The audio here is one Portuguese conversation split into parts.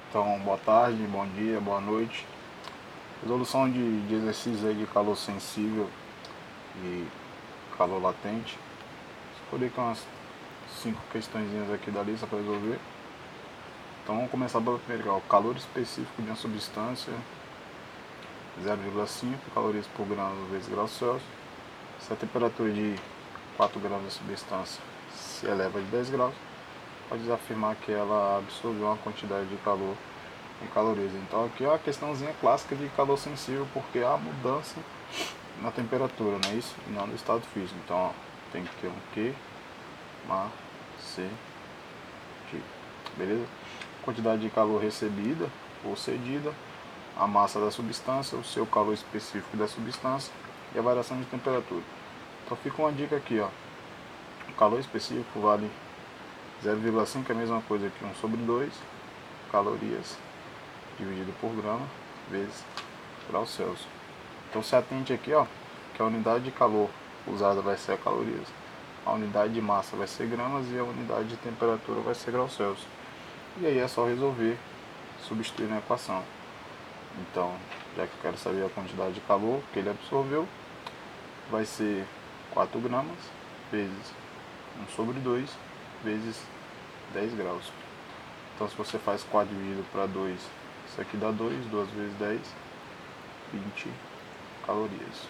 Então, boa tarde, bom dia, boa noite. Resolução de exercícios aí de calor sensível e calor latente. Escolhi aqui umas 5 questõezinhas aqui da lista para resolver. Então vamos começar pela primeira, o calor específico de uma substância 0,5 calorias por grama vezes graus Celsius. Se a temperatura de 4 gramas da substância se eleva de 10 graus, pode afirmar que ela absorveu uma quantidade de calor em calorias. Então aqui é uma questãozinha clássica de calor sensível, porque há mudança na temperatura, não é isso? E não no estado físico. Então ó, tem que ter um Q, Ma, C, T. Beleza? Quantidade de calor recebida ou cedida, a massa da substância, o seu calor específico da substância e a variação de temperatura. Então fica uma dica aqui, ó. O calor específico vale 0,5, é a mesma coisa que 1 sobre 2 calorias dividido por grama vezes graus Celsius. Então se atente aqui, ó, que a unidade de calor usada vai ser a calorias, a unidade de massa vai ser gramas e a unidade de temperatura vai ser graus Celsius. E aí é só resolver, substituir na equação. Então, já que eu quero saber a quantidade de calor que ele absorveu, vai ser 4 gramas vezes 1 sobre 2 vezes 10 graus. Então se você faz 4 dividido para 2, isso aqui dá 2, 2 vezes 10, 20 calorias.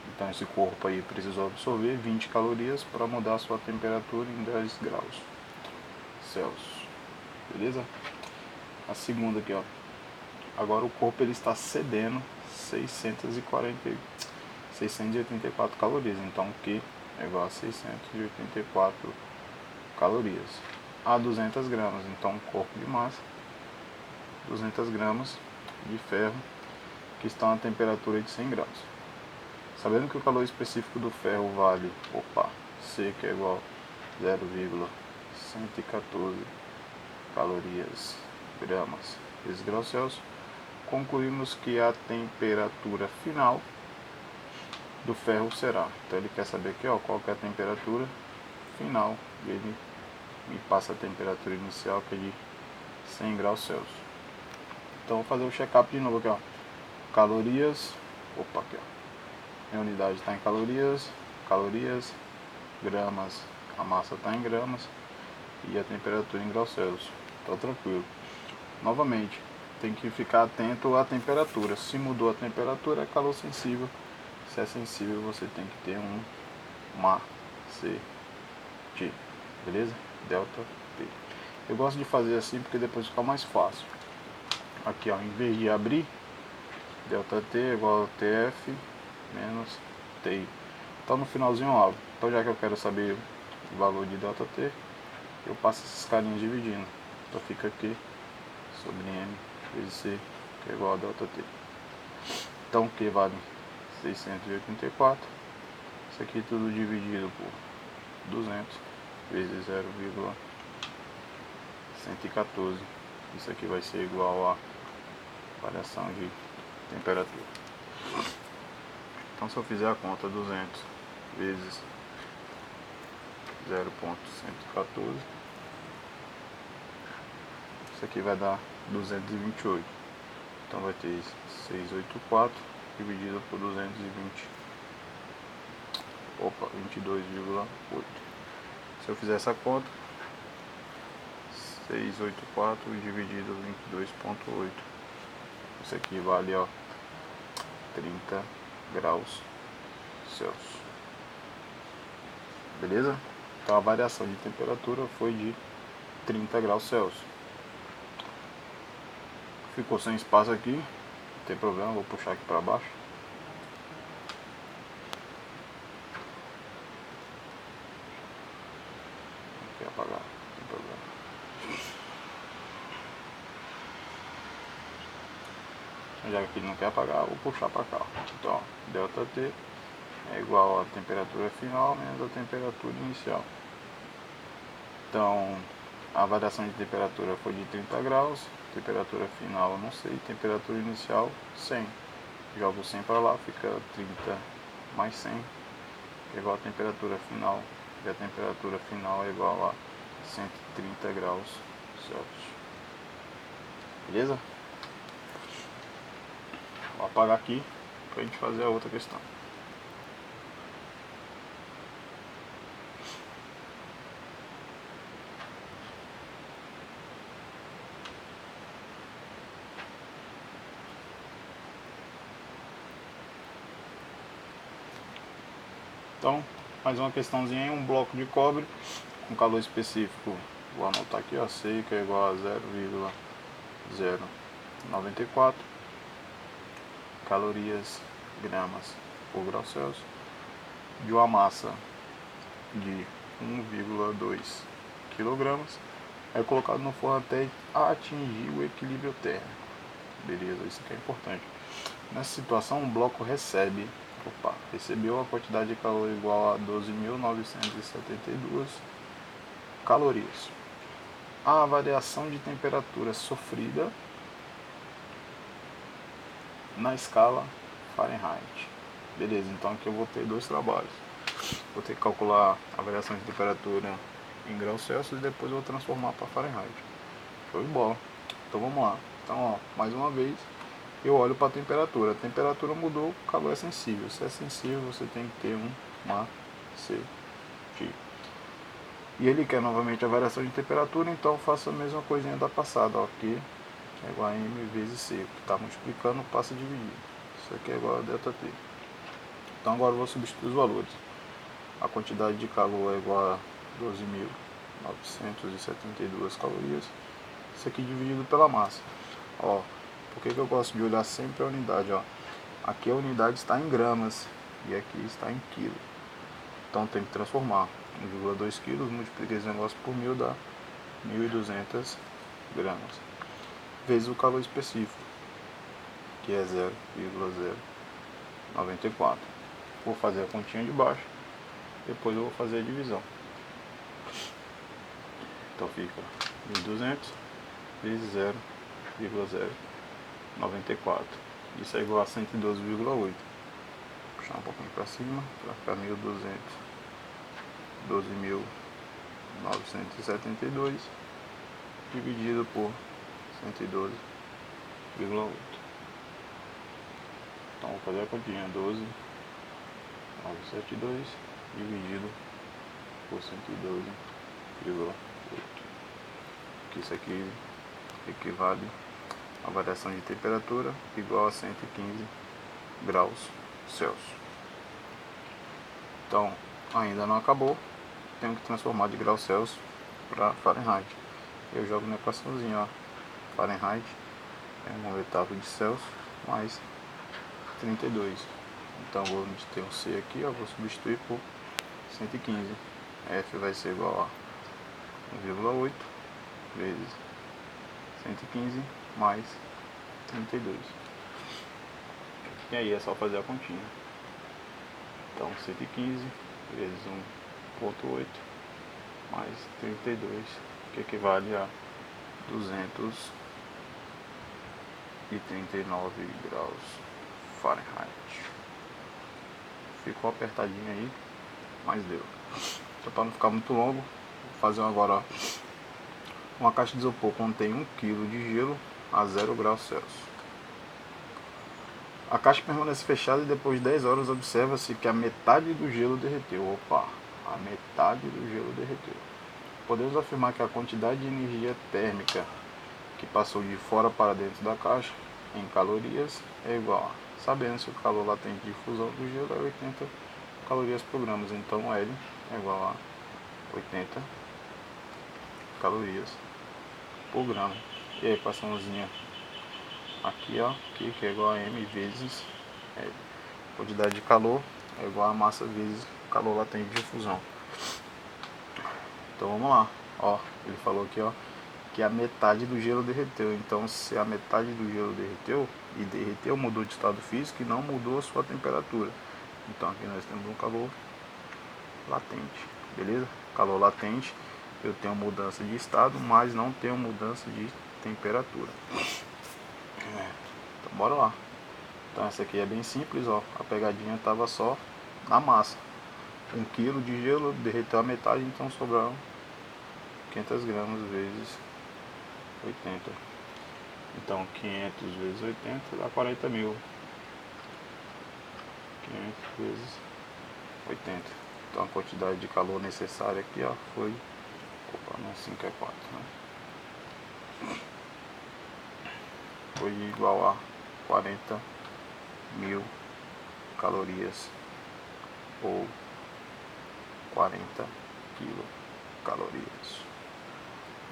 Então esse corpo aí precisou absorver 20 calorias para mudar a sua temperatura em 10 graus Celsius. Beleza? A segunda aqui, ó. Agora o corpo ele está cedendo 684 calorias. Então Q é igual a 684 calorias a 200 gramas. Então corpo de massa, 200 gramas de ferro que estão a temperatura de 100 graus. Sabendo que o calor específico do ferro vale, C, que é igual a 0,114 calorias gramas vezes graus Celsius, concluímos que a temperatura final do ferro será. Então ele quer saber aqui, ó, qual que é a temperatura final, e ele me passa a temperatura inicial, que é de 100 graus Celsius. Então vou fazer o check-up de novo aqui, ó. Calorias, aqui, ó. Minha unidade está em calorias, gramas, a massa está em gramas e a temperatura em graus Celsius. Então tranquilo. Novamente, tem que ficar atento à temperatura. Se mudou a temperatura, é calor sensível. Se é sensível, você tem que ter um Ma, C, T. Beleza? Delta T. Eu gosto de fazer assim porque depois fica mais fácil. Aqui, ó, em vez de abrir, delta T é igual a TF menos TI. Então no finalzinho eu abro. Então já que eu quero saber o valor de delta T, eu passo esses carinhos dividindo. Então fica aqui sobre M vezes C, que é igual a delta T. Então Q vale 684. Isso aqui tudo dividido por 200 vezes 0,114. Isso aqui vai ser igual a variação de temperatura. Então se eu fizer a conta 200 vezes 0,114, isso aqui vai dar 228. Então vai ter 684 dividido por 22,8. Se eu fizer essa conta, 684 dividido 22,8, isso aqui vale, ó, 30 graus Celsius. Beleza? Então a variação de temperatura foi de 30 graus Celsius. Ficou sem espaço aqui, não tem problema, vou puxar aqui para baixo. Não quer apagar, não tem problema. Já que ele não quer apagar, vou puxar para cá. Então, ó, delta T é igual a temperatura final menos a temperatura inicial. Então, a variação de temperatura foi de 30 graus, temperatura final eu não sei, temperatura inicial 100. Jogo 100 para lá, fica 30 mais 100, que é igual a temperatura final, e a temperatura final é igual a 130 graus Celsius. Beleza? Vou apagar aqui pra gente fazer a outra questão. Então, mais uma questãozinha aí, um bloco de cobre com calor específico, vou anotar aqui, ó, C que é igual a 0,094 calorias gramas por grau Celsius, de uma massa de 1,2 kg, é colocado no forno até atingir o equilíbrio térmico. Beleza, isso aqui é importante. Nessa situação, o bloco recebeu a quantidade de calor igual a 12.972 calorias. A variação de temperatura sofrida na escala Fahrenheit. Beleza, então aqui eu vou ter dois trabalhos. Vou ter que calcular a variação de temperatura em graus Celsius e depois eu vou transformar para Fahrenheit. Show de bola. Então vamos lá. Então, ó, mais uma vez, eu olho para a temperatura. A temperatura mudou, o calor é sensível. Se é sensível, você tem que ter um macete. E ele quer novamente a variação de temperatura, então eu faço a mesma coisinha da passada, ó, que é igual a M vezes C, que está multiplicando, passa a dividir. Isso aqui é igual a ΔT. Então agora eu vou substituir os valores. A quantidade de calor é igual a 12.972 calorias. Isso aqui dividido pela massa. Ó, por que eu gosto de olhar sempre a unidade? Ó? Aqui a unidade está em gramas e aqui está em quilo. Então tem que transformar. 1,2 kg, multipliquei esse negócio por 1000, dá 1.200 gramas. Vezes o calor específico, que é 0,094. Vou fazer a continha de baixo, depois eu vou fazer a divisão. Então fica 1.200 vezes 0,094. Isso é igual a 112,8. Puxar um pouquinho para cima, para ficar 12.972 dividido por 112,8. Então vou fazer a continha, 12.972 dividido por 112,8. Que isso aqui equivale a variação de temperatura igual a 115 graus Celsius. Então, ainda não acabou, tenho que transformar de graus Celsius para Fahrenheit. Eu jogo na equaçãozinha, ó, Fahrenheit é 1 oitavo de Celsius mais 32. Então vou ter um C aqui, ó, vou substituir por 115. F vai ser igual a 1,8 vezes 115 mais 32. E aí é só fazer a continha. Então 115 vezes 1,8 mais 32, que equivale a 239 graus Fahrenheit. Ficou apertadinho aí, mas deu. Então, para não ficar muito longo, vou fazer agora, ó, uma caixa de isopor contém 1 kg de gelo a 0 graus Celsius. A caixa permanece fechada e depois de 10 horas observa-se que a metade do gelo derreteu. Opa, a metade do gelo derreteu. Podemos afirmar que a quantidade de energia térmica que passou de fora para dentro da caixa em calorias é igual a, sabendo se o calor latente de fusão do gelo é 80 calorias por grama, então L é igual a 80 calorias por grama. E a equaçãozinha aqui, ó, que é igual a M vezes L. Quantidade de calor é igual a massa vezes o calor latente de fusão. Então vamos lá, ó, ele falou aqui, ó, que a metade do gelo derreteu. Então se a metade do gelo derreteu, e derreteu, mudou de estado físico e não mudou a sua temperatura. Então aqui nós temos um calor latente, beleza? Calor latente, eu tenho mudança de estado, mas não tenho mudança de temperatura. Então bora lá. Então essa aqui é bem simples, ó. A pegadinha estava só na massa. 1 kg de gelo derreteu a metade, então sobraram 500 gramas vezes 80. Então 500 vezes 80 dá 40 mil. 500 vezes 80. Então a quantidade de calor necessária aqui, ó, foi... Opa, não é 5, é 4, né? Foi igual a 40 mil calorias ou 40 quilocalorias.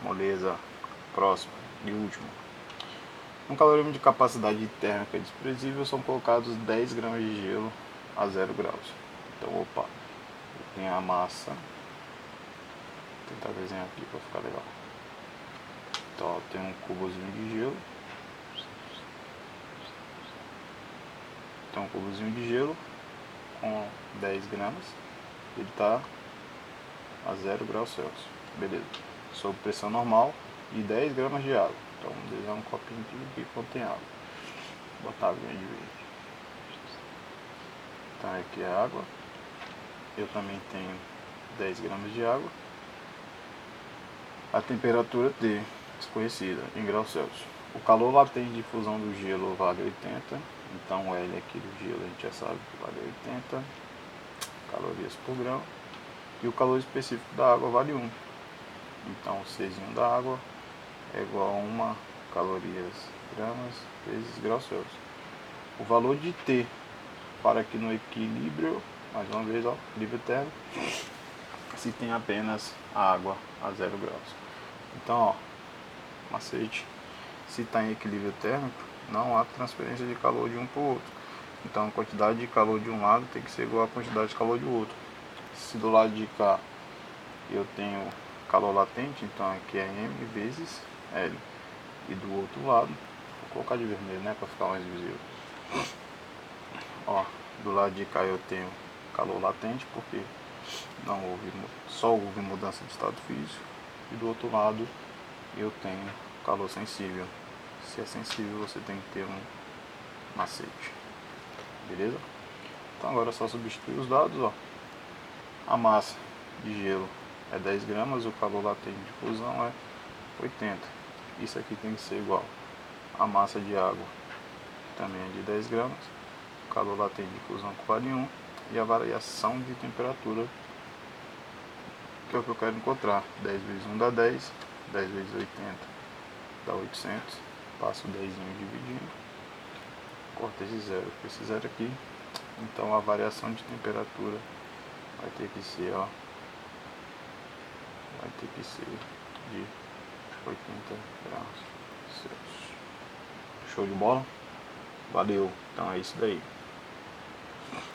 Moleza. Próximo e último. No calorímetro de capacidade térmica desprezível são colocados 10 gramas de gelo a 0 graus. Então, opa, tem a massa. Vou tentar desenhar aqui para ficar legal. Então, ó, tem um cubozinho de gelo. Tem um cubozinho de gelo com 10 gramas. Ele está a 0 graus Celsius. Beleza. Sob pressão normal e 10 gramas de água. Então, vamos desenhar um copinho aqui que contém água. Vou botar água de verde. Então, aqui é água. Eu também tenho 10 gramas de água. A temperatura T, desconhecida, em graus Celsius. O calor latente de fusão do gelo vale 80. Então o L aqui do gelo a gente já sabe que vale 80 calorias por grão. E o calor específico da água vale 1. Então o Czinho da água é igual a 1 calorias gramas vezes graus Celsius. O valor de T para aqui no equilíbrio, mais uma vez, ó, equilíbrio térmico, se tem apenas água a 0 graus. Então, ó, macete, se está em equilíbrio térmico, não há transferência de calor de um para o outro. Então, a quantidade de calor de um lado tem que ser igual à quantidade de calor do outro. Se do lado de cá eu tenho calor latente, então aqui é M vezes L. E do outro lado, vou colocar de vermelho, né, para ficar mais visível. Ó, do lado de cá eu tenho calor latente, porque só houve mudança de estado físico. E do outro lado eu tenho calor sensível. Se é sensível, você tem que ter um macete. Beleza? Então agora é só substituir os dados, ó. A massa de gelo é 10 gramas, o calor latente de fusão é 80. Isso aqui tem que ser igual. A massa de água também é de 10 gramas, o calor latente de fusão que vale 1, e a variação de temperatura, que é o que eu quero encontrar. 10 vezes 1 dá 10, 10 vezes 80 dá 800, passo o 10 dividindo, corta esse zero com esse zero aqui. Então a variação de temperatura vai ter que ser, ó, vai ter que ser de 80 graus Celsius. Show de bola? Valeu, então é isso daí.